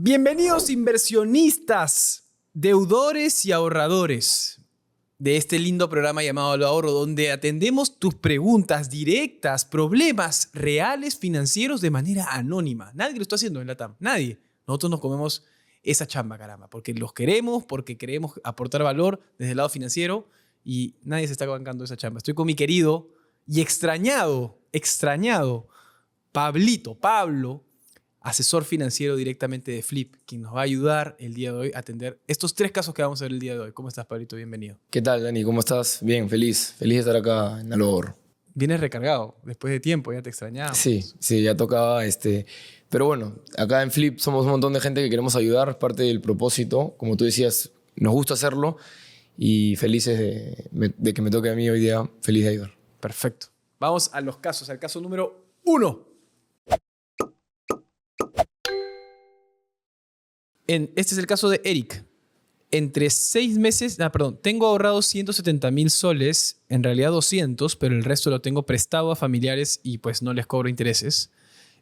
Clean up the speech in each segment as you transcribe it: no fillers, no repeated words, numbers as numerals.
Bienvenidos inversionistas, deudores y ahorradores de este lindo programa llamado Lo Ahorro, donde atendemos tus preguntas directas, problemas reales financieros de manera anónima. Nadie lo está haciendo en LATAM, nadie. Nosotros nos comemos esa chamba, caramba, porque los queremos, porque queremos aportar valor desde el lado financiero y nadie se está bancando esa chamba. Estoy con mi querido y extrañado Pablo, asesor financiero directamente de Flip, quien nos va a ayudar el día de hoy a atender estos 3 casos que vamos a ver el día de hoy. ¿Cómo estás, Pablito? Bienvenido. ¿Qué tal, Dani? ¿Cómo estás? Bien, feliz de estar acá en Lo Ahorro. Vienes recargado, después de tiempo, ya te extrañábamos. Sí, ya tocaba. Pero bueno, acá en Flip somos un montón de gente que queremos ayudar, es parte del propósito. Como tú decías, nos gusta hacerlo y felices de que me toque a mí hoy día, feliz de ayudar. Perfecto. Vamos a los casos, al caso número 1. Este es el caso de Eric. Entre 6 meses, tengo ahorrado 170,000 soles, en realidad 200, pero el resto lo tengo prestado a familiares y pues no les cobro intereses.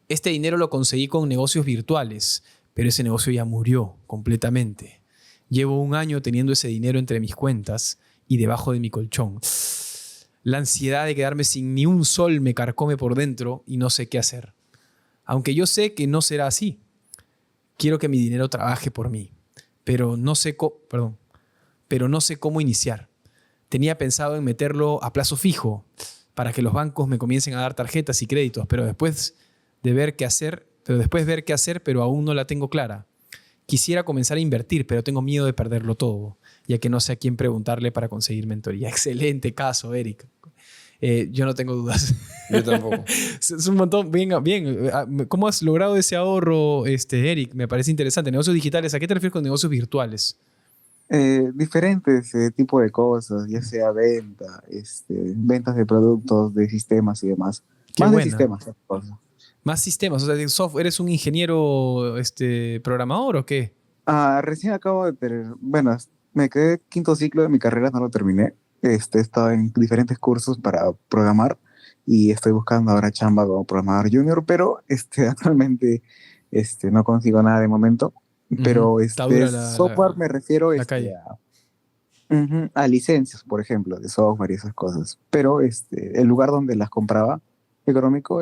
Este dinero lo conseguí con negocios virtuales, pero ese negocio ya murió completamente. Llevo 1 año teniendo ese dinero entre mis cuentas y debajo de mi colchón. La ansiedad de quedarme sin ni un sol me carcome por dentro y no sé qué hacer. Aunque yo sé que no será así. Quiero que mi dinero trabaje por mí, pero no sé cómo iniciar. Tenía pensado en meterlo a plazo fijo para que los bancos me comiencen a dar tarjetas y créditos, pero después ver qué hacer, pero aún no la tengo clara. Quisiera comenzar a invertir, pero tengo miedo de perderlo todo, ya que no sé a quién preguntarle para conseguir mentoría. Excelente caso, Eric. Yo no tengo dudas. Yo tampoco. Es un montón. Bien. ¿Cómo has logrado ese ahorro, Eric? Me parece interesante. Negocios digitales, ¿a qué te refieres con negocios virtuales? Diferentes tipo de cosas, ya sea ventas de productos, de sistemas y demás. Qué Más buena. de sistemas, esas cosas. Más sistemas, o sea, de software. ¿Eres un ingeniero programador o qué? Recién acabo de tener, bueno, me quedé quinto ciclo de mi carrera, no lo terminé. He estado en diferentes cursos para programar y estoy buscando ahora chamba como programador junior, pero actualmente no consigo nada de momento. Pero Está dura software me refiero la calle. a licencias, por ejemplo, de software y esas cosas. Pero el lugar donde las compraba económico,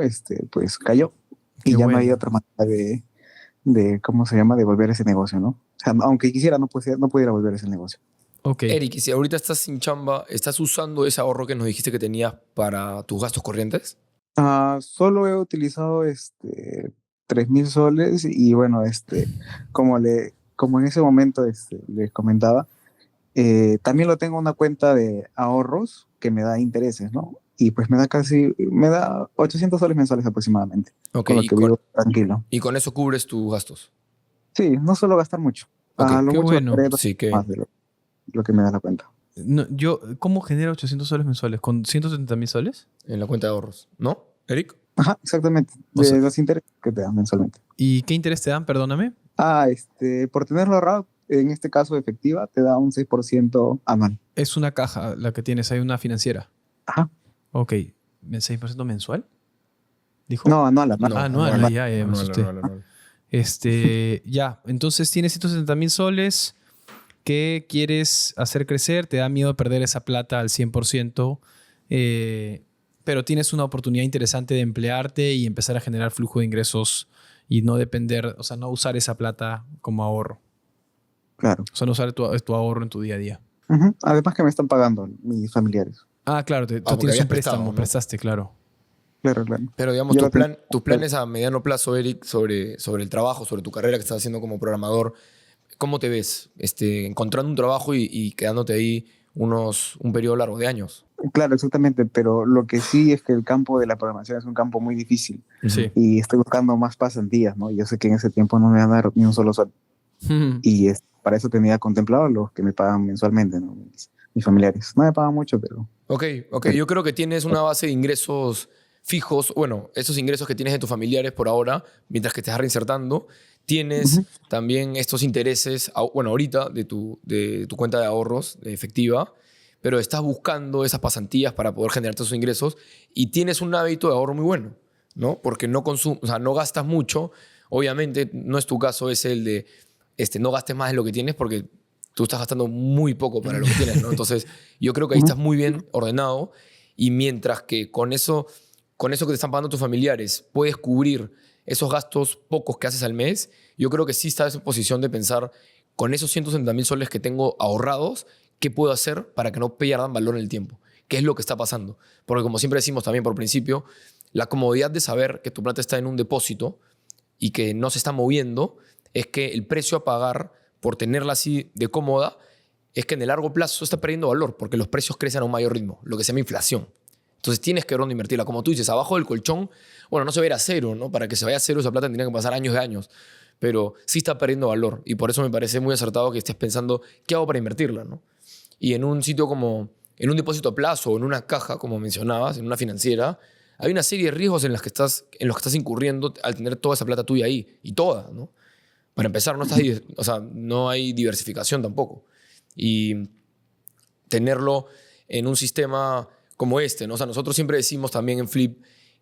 pues cayó. Qué Y ya no bueno. hay otra manera ¿cómo se llama? De volver ese negocio, ¿no? O sea, aunque quisiera, no pudiera volver ese negocio. Ok. Eric, y si ahorita estás sin chamba, ¿estás usando ese ahorro que nos dijiste que tenías para tus gastos corrientes? Solo he utilizado 3,000 soles y bueno, como en ese momento les comentaba, también lo tengo en una cuenta de ahorros que me da intereses, ¿no? Y pues me da 800 soles mensuales aproximadamente, Ok, con lo que vivo tranquilo. y con eso cubres tus gastos. Sí, no suelo gastar mucho. Ok, A lo qué mucho bueno. gastaré Sí, que más de lo que me da la cuenta. No, ¿cómo genero 800 soles mensuales? ¿Con 170,000 soles? en la cuenta de ahorros, ¿no, Eric? Ajá, exactamente, O de sea, los intereses que te dan mensualmente. ¿y qué interés te dan? Perdóname. Por tenerlo ahorrado, en este caso efectiva, te da un 6% anual. Es una caja la que tienes, hay una financiera. Ajá. Ok. ¿6% mensual? ¿Dijo? No, anual. No, anual, ya me asusté. anual. Ya, entonces tienes 170,000 soles que quieres hacer crecer, te da miedo perder esa plata al 100%, pero tienes una oportunidad interesante de emplearte y empezar a generar flujo de ingresos y no depender, o sea, no usar esa plata como ahorro. Claro. O sea, no usar tu ahorro en tu día a día. Ujú. Además que me están pagando mis familiares. Claro, tú porque tienes habías un préstamo, prestado, ¿no? prestaste, claro. Claro. Pero digamos, Yo lo tengo. tus planes a mediano plazo, Eric, sobre el trabajo, sobre tu carrera que estás haciendo como programador, ¿cómo te ves? Encontrando un trabajo y quedándote ahí un periodo largo de años. Claro, exactamente, pero lo que sí es que el campo de la programación es un campo muy difícil Sí. y estoy buscando más pasantías, ¿no? Yo sé que en ese tiempo no me van a dar ni un solo sol y para eso tenía contemplado los que me pagan mensualmente, ¿no? Mis familiares. No me pagan mucho, pero... Ok. Yo creo que tienes una base de ingresos fijos. Bueno, esos ingresos que tienes de tus familiares por ahora, mientras que te estás reinsertando, tienes también estos intereses, bueno, ahorita de tu cuenta de ahorros efectiva, pero estás buscando esas pasantías para poder generarte esos ingresos y tienes un hábito de ahorro muy bueno, ¿no? Porque no gastas mucho. Obviamente no es tu caso, es el de no gastes más de lo que tienes porque tú estás gastando muy poco para lo que tienes, ¿no? Entonces, yo creo que ahí estás muy bien ordenado y mientras que con eso que te están pagando tus familiares puedes cubrir esos gastos pocos que haces al mes, yo creo que sí estás en posición de pensar con esos 160.000 soles que tengo ahorrados, ¿qué puedo hacer para que no pierdan valor en el tiempo? ¿Qué es lo que está pasando? Porque como siempre decimos también por principio, la comodidad de saber que tu plata está en un depósito y que no se está moviendo es que el precio a pagar por tenerla así de cómoda es que en el largo plazo está perdiendo valor porque los precios crecen a un mayor ritmo, lo que se llama inflación. Entonces tienes que ver dónde invertirla. Como tú dices, abajo del colchón, bueno, no se va a ir a cero, ¿no? Para que se vaya a cero esa plata tendría que pasar años de años. Pero sí está perdiendo valor y por eso me parece muy acertado que estés pensando ¿qué hago para invertirla, ¿no? Y en un sitio como, en un depósito a plazo o en una caja, como mencionabas, en una financiera, hay una serie de riesgos en los que estás incurriendo al tener toda esa plata tuya ahí. Y toda, ¿no? Para empezar, no hay diversificación tampoco. Y tenerlo en un sistema como este, ¿no? O sea, nosotros siempre decimos también en Flip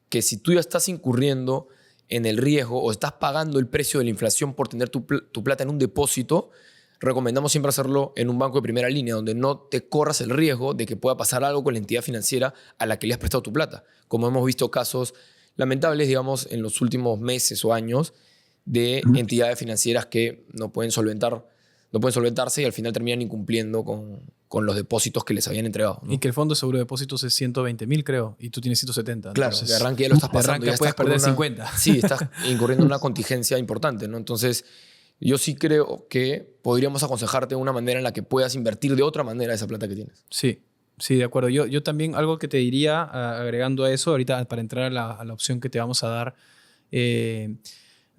que si tú ya estás incurriendo en el riesgo o estás pagando el precio de la inflación por tener tu plata en un depósito, recomendamos siempre hacerlo en un banco de primera línea, donde no te corras el riesgo de que pueda pasar algo con la entidad financiera a la que le has prestado tu plata. Como hemos visto casos lamentables, digamos, en los últimos meses o años de entidades financieras que no pueden solventarse y al final terminan incumpliendo con los depósitos que les habían entregado, ¿no? Y que el fondo de seguro de depósitos es 120.000, creo, y tú tienes 170. Claro, Entonces, de arranque ya lo estás de pasando. arranque Ya puedes estás con perder 50. Sí, estás incurriendo en una contingencia importante, ¿no? Entonces, yo sí creo que podríamos aconsejarte una manera en la que puedas invertir de otra manera esa plata que tienes. Sí, sí, de acuerdo. Yo también algo que te diría, agregando a eso, ahorita para entrar a la opción que te vamos a dar,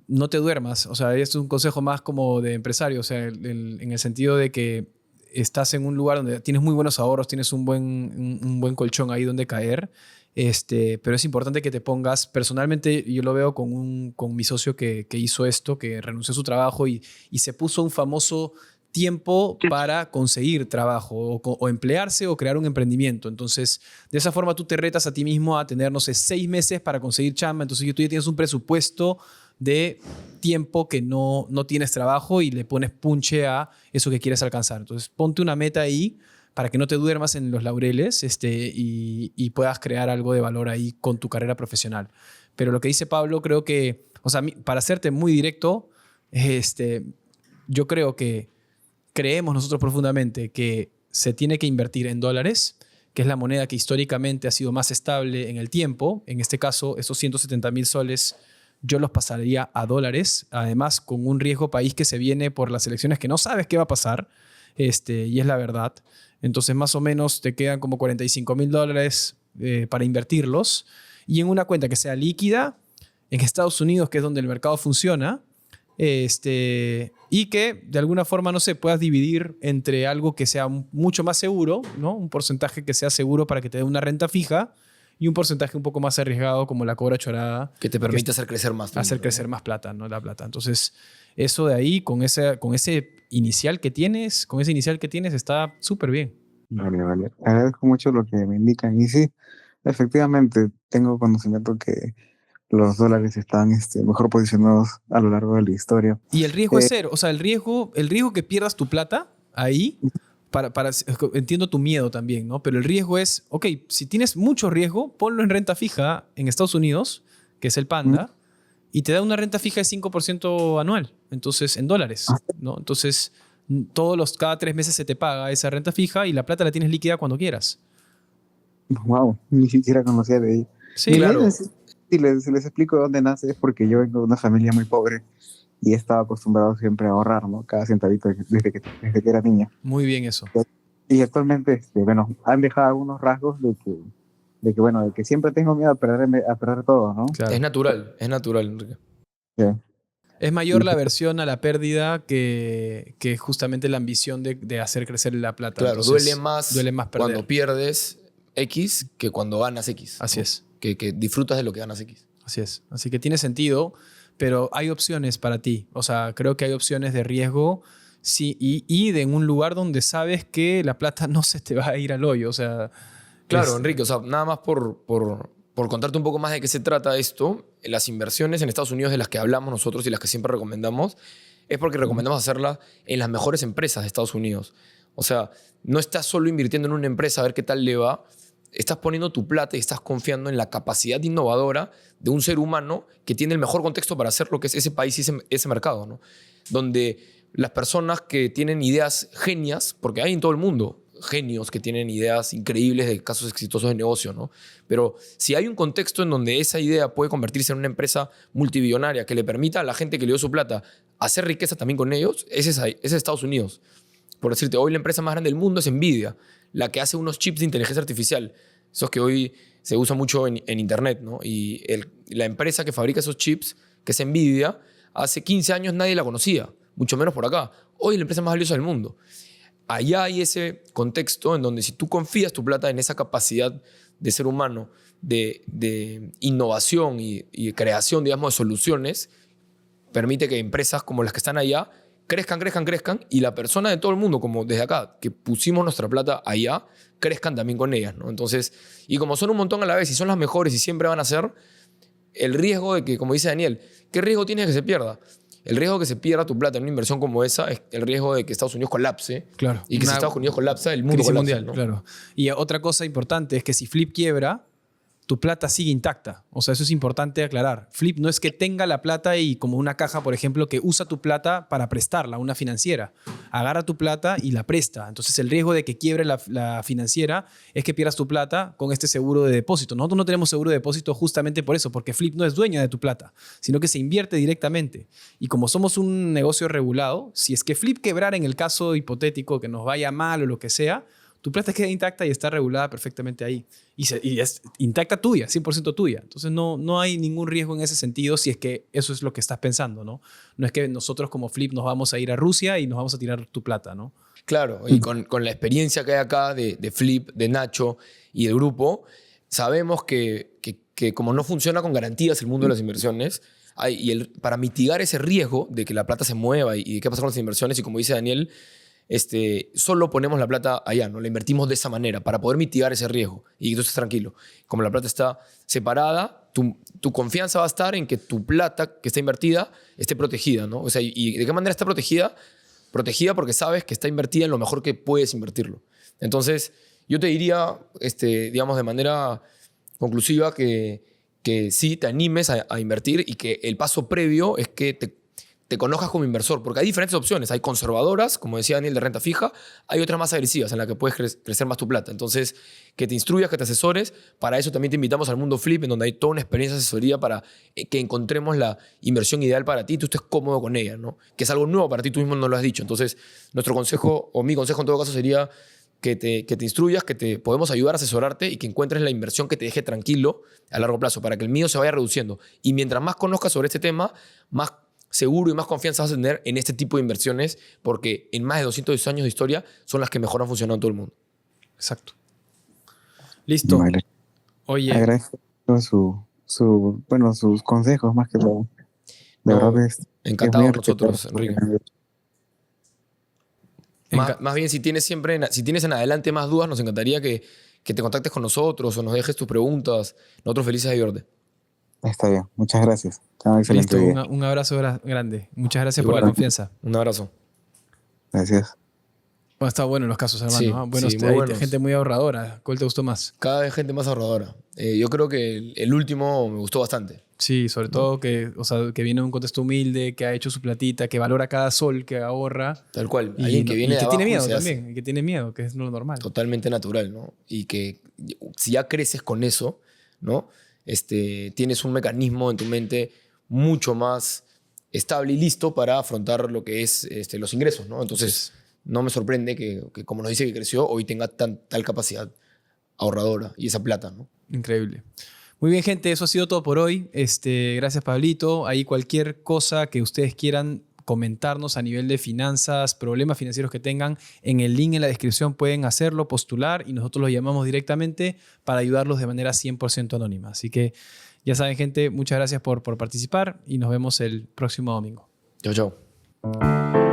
no te duermas. O sea, esto es un consejo más como de empresario, o sea, en el sentido de que estás en un lugar donde tienes muy buenos ahorros, tienes un buen colchón ahí donde caer, pero es importante que te pongas, personalmente yo lo veo con mi socio que hizo esto, que renunció a su trabajo y se puso un famoso tiempo para conseguir trabajo o emplearse o crear un emprendimiento. Entonces, de esa forma tú te retas a ti mismo a tener, no sé, 6 meses para conseguir chamba. Entonces, tú ya tienes un presupuesto de tiempo que no tienes trabajo y le pones punche a eso que quieres alcanzar. Entonces, ponte una meta ahí para que no te duermas en los laureles y puedas crear algo de valor ahí con tu carrera profesional. Pero lo que dice Pablo, creo que, o sea, para serte muy directo, yo creo que creemos nosotros profundamente que se tiene que invertir en dólares, que es la moneda que históricamente ha sido más estable en el tiempo. En este caso, esos 170.000 soles yo los pasaría a dólares, además con un riesgo país que se viene por las elecciones que no sabes qué va a pasar, y es la verdad. Entonces, más o menos te quedan como $45.000 para invertirlos y en una cuenta que sea líquida en Estados Unidos, que es donde el mercado funciona, y que de alguna forma, no sé, puedas dividir entre algo que sea mucho más seguro, ¿no? Un porcentaje que sea seguro para que te dé una renta fija y un porcentaje un poco más arriesgado como la cobra chorada. Que te permite hacer crecer más. Hacer crecer más plata, ¿no? La plata. Entonces, eso de ahí, con ese inicial que tienes, está súper bien. Vale, vale. Agradezco mucho lo que me indican. Y sí, efectivamente, tengo conocimiento que los dólares están mejor posicionados a lo largo de la historia. Y el riesgo es cero. O sea, el riesgo que pierdas tu plata ahí, entiendo tu miedo también, ¿no? Pero el riesgo es, ok, si tienes mucho riesgo, ponlo en renta fija en Estados Unidos, que es el Panda, y te da una renta fija de 5% anual, entonces en dólares, ¿no? Entonces, cada 3 meses se te paga esa renta fija y la plata la tienes líquida cuando quieras. Wow, ni siquiera conocía de ella. Sí, claro. Si les explico de dónde nace, es porque yo vengo de una familia muy pobre y he estado acostumbrado siempre a ahorrar, ¿no? Cada centavito desde que era niña. Muy bien eso. Y actualmente, bueno, han dejado algunos rasgos de que siempre tengo miedo a perder todo, ¿no? Claro. Es natural, Enrique. Sí. Es mayor la aversión a la pérdida que justamente la ambición de hacer crecer la plata. Claro, Entonces, duele más perder. cuando pierdes X que cuando ganas X. Así es. Que disfrutas de lo que ganas X. Así es. Así que tiene sentido, pero hay opciones para ti. O sea, creo que hay opciones de riesgo, sí, y de en un lugar donde sabes que la plata no se te va a ir al hoyo. O sea, Claro, Enrique, o sea, nada más por por contarte un poco más de qué se trata esto, las inversiones en Estados Unidos de las que hablamos nosotros y las que siempre recomendamos, es porque recomendamos hacerlas en las mejores empresas de Estados Unidos. O sea, no estás solo invirtiendo en una empresa a ver qué tal le va, estás poniendo tu plata y estás confiando en la capacidad innovadora de un ser humano que tiene el mejor contexto para hacer lo que es ese país y ese mercado, ¿no? Donde las personas que tienen ideas genias, porque hay en todo el mundo genios que tienen ideas increíbles de casos exitosos de negocio, ¿no? Pero si hay un contexto en donde esa idea puede convertirse en una empresa multibillonaria que le permita a la gente que le dio su plata hacer riqueza también con ellos, ese es Estados Unidos. Por decirte, hoy la empresa más grande del mundo es Nvidia, la que hace unos chips de inteligencia artificial, esos que hoy se usan mucho en internet, ¿no? Y la empresa que fabrica esos chips, que es Nvidia, hace 15 años nadie la conocía, mucho menos por acá. Hoy es la empresa más valiosa del mundo. Allá hay ese contexto en donde si tú confías tu plata en esa capacidad de ser humano, de innovación y de creación, digamos, de soluciones, permite que empresas como las que están allá crezcan y la persona de todo el mundo, como desde acá, que pusimos nuestra plata allá, crezcan también con ellas, ¿no? Entonces, y como son un montón a la vez y son las mejores y siempre van a ser, el riesgo de que, como dice Daniel, ¿qué riesgo tiene de que se pierda? El riesgo de que se pierda tu plata en una inversión como esa es el riesgo de que Estados Unidos colapse. Claro. Y que si Estados Unidos colapsa, el mundo crisis colapsa, mundial, ¿no? claro. Y otra cosa importante es que si Flip quiebra, tu plata sigue intacta. O sea, eso es importante aclarar. Flip no es que tenga la plata y como una caja, por ejemplo, que usa tu plata para prestarla a una financiera. Agarra tu plata y la presta. Entonces, el riesgo de que quiebre la financiera es que pierdas tu plata con este seguro de depósito. Nosotros no tenemos seguro de depósito justamente por eso, porque Flip no es dueña de tu plata, sino que se invierte directamente. Y como somos un negocio regulado, si es que Flip quebrara en el caso hipotético que nos vaya mal o lo que sea, tu plata queda intacta y está regulada perfectamente ahí. Y es intacta tuya, 100% tuya. Entonces no hay ningún riesgo en ese sentido si es que eso es lo que estás pensando, ¿no? No es que nosotros como Flip nos vamos a ir a Rusia y nos vamos a tirar tu plata, ¿no? Claro, y con la experiencia que hay acá de Flip, de Nacho y del grupo, sabemos que como no funciona con garantías el mundo de las inversiones, para mitigar ese riesgo de que la plata se mueva y de qué pasa con las inversiones, y como dice Daniel, solo ponemos la plata allá, ¿no? La invertimos de esa manera para poder mitigar ese riesgo y tú estés tranquilo. Como la plata está separada, tu confianza va a estar en que tu plata que está invertida esté protegida, ¿no? O sea, ¿y de qué manera está protegida? Protegida porque sabes que está invertida en lo mejor que puedes invertirlo. Entonces, yo te diría, digamos, de manera conclusiva que sí te animes a invertir y que el paso previo es que te conozcas como inversor, porque hay diferentes opciones. Hay conservadoras, como decía Daniel, de renta fija. Hay otras más agresivas en las que puedes crecer más tu plata. Entonces, que te instruyas, que te asesores. Para eso también te invitamos al Mundo Flip, en donde hay toda una experiencia de asesoría para que encontremos la inversión ideal para ti y tú estés cómodo con ella, ¿no? Que es algo nuevo para ti, tú mismo no lo has dicho. Entonces, nuestro consejo, o mi consejo en todo caso, sería que te instruyas, que te podemos ayudar a asesorarte y que encuentres la inversión que te deje tranquilo a largo plazo, para que el miedo se vaya reduciendo. Y mientras más conozcas sobre este tema, más seguro y más confianza vas a tener en este tipo de inversiones, porque en más de 200 años de historia son las que mejor han funcionado en todo el mundo. Exacto. Listo. Vale. Oye, Agradezco sus consejos más que todo. De No, verdad encantados muy nosotros, enriquecedor. Enrique. Más bien, si tienes en adelante más dudas, nos encantaría que te contactes con nosotros o nos dejes tus preguntas. Nosotros felices de ayudarte. Está bien, muchas gracias. Tengan un excelente listo. día. Un abrazo grande. Muchas gracias por Igual. la confianza. Un abrazo. Gracias. Bueno, está bueno en los casos, hermano. Sí, ¿Ah? Bueno, sí, muy hay buenos. gente muy ahorradora. ¿Cuál te gustó más? Cada vez gente más ahorradora. Yo creo que el último me gustó bastante. Sí, sobre todo que viene de un contexto humilde, que ha hecho su platita, que valora cada sol que ahorra. Tal cual. Y, Alguien que viene y de que tiene abajo y miedo se hace también. Y que tiene miedo, que es lo normal. totalmente natural, ¿no? Y que si ya creces con eso, ¿no? Tienes un mecanismo en tu mente mucho más estable y listo para afrontar lo que es los ingresos, ¿no? Entonces, no me sorprende que como nos dice que creció, hoy tenga tal capacidad ahorradora y esa plata, ¿no? Increíble. Muy bien, gente, eso ha sido todo por hoy. Gracias, Pablito. Ahí cualquier cosa que ustedes quieran comentarnos a nivel de finanzas, problemas financieros que tengan, en el link en la descripción pueden hacerlo, postular y nosotros los llamamos directamente para ayudarlos de manera 100% anónima. Así que ya saben, gente, muchas gracias por participar y nos vemos el próximo domingo. Chao, chao.